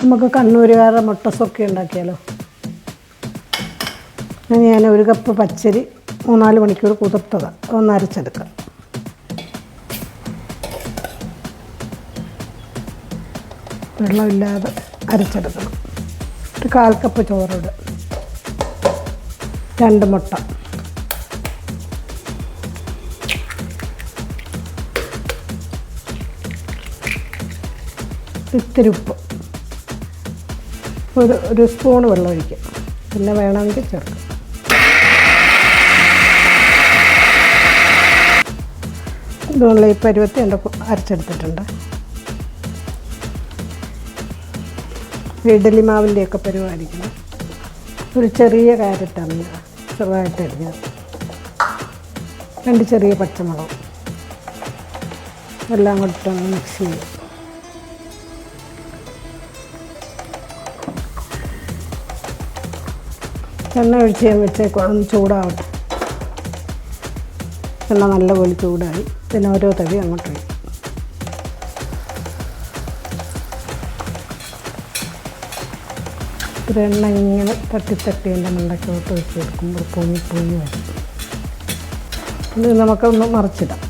നമുക്ക് കണ്ണൂരുകാരുടെ മുട്ടസൊക്കെ ഉണ്ടാക്കിയാലോ. ഞാൻ 1 കപ്പ് പച്ചരി 3-4 മണിക്കൂർ കുതിർത്തതാണ്. ഒന്ന് അരച്ചെടുക്കാം. വെള്ളമില്ലാതെ അരച്ചെടുക്കണം. ഒരു 1/4 കപ്പ് ചോറിട്, 2 മുട്ട, ഇത്തിരി ഉപ്പ്, ഒരു സ്പൂൺ വെള്ളം ഒഴിക്കുക. പിന്നെ വേണമെങ്കിൽ ചേർക്കാം. ഇതുകൊണ്ട് ഈ പരുവത്തി എൻ്റെ അരച്ചെടുത്തിട്ടുണ്ട്. ഇഡ്ഡലി മാവിൻ്റെയൊക്കെ പരുവായിരിക്കണം. ഒരു ചെറിയ ക്യാരറ്റാണ് ചെറുതായിട്ട് അരിഞ്ഞത്, 2 ചെറിയ പച്ചമുളക് എല്ലാം കൂടിയിട്ടൊന്ന് മിക്സ് ചെയ്യും. എണ്ണ ഒഴിച്ച് ഞാൻ വെച്ചേക്കും, ഒന്ന് ചൂടാവട്ടെ. എണ്ണ നല്ലപോലെ ചൂടായി. പിന്നെ ഓരോ തവി അങ്ങോട്ട് ഒഴിക്കും. ഒരു എണ്ണ ഇങ്ങനെ തട്ടി എൻ്റെ മണ്ടയ്ക്കോട്ട് വെച്ച് കൊടുക്കുമ്പോൾ പൊങ്ങി വരും. ഇത് നമുക്കൊന്ന് മറിച്ചിടാം.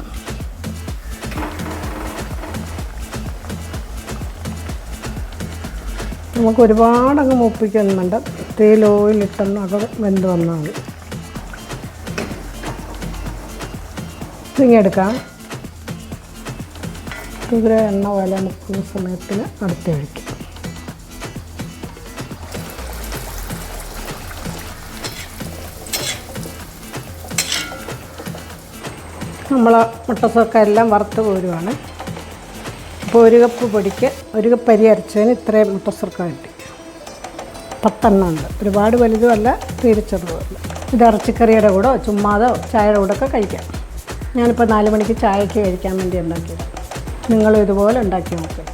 നമുക്ക് ഒരുപാടങ്ങ് മൂപ്പിക്കൊന്നും വേണ്ട. തേയിൽ ഓയിലിട്ടൊന്ന് അത് വെന്ത് വന്നാൽ മതി. ഇങ്ങെടുക്കാം. ഇതിൽ എണ്ണ പോലെ മുക്കുന്ന സമയത്തിന് അടുത്ത് ഒഴിക്കും. നമ്മൾ മുട്ടസൊക്കെ എല്ലാം വറുത്ത് കോരുവാണ്. അപ്പോൾ 1 കപ്പ് പൊടിക്ക് 1 കപ്പ് അരി അരച്ചതിന് ഇത്രയും മുട്ടസൊക്കെ കിട്ടി. 10 എണ്ണം ഉണ്ട്. ഒരുപാട് വലുതുമല്ല, തീരെ ചെറുതുമല്ല. ഇത് ഇറച്ചിക്കറിയുടെ കൂടെ ചുമ്മാതോ ചായയുടെ കൂടെ ഒക്കെ കഴിക്കാം. ഞാനിപ്പോൾ 4 മണിക്ക് ചായക്ക് കഴിക്കാൻ വേണ്ടി ഉണ്ടാക്കിയത്. നിങ്ങളും ഇതുപോലെ ഉണ്ടാക്കി നോക്കുക.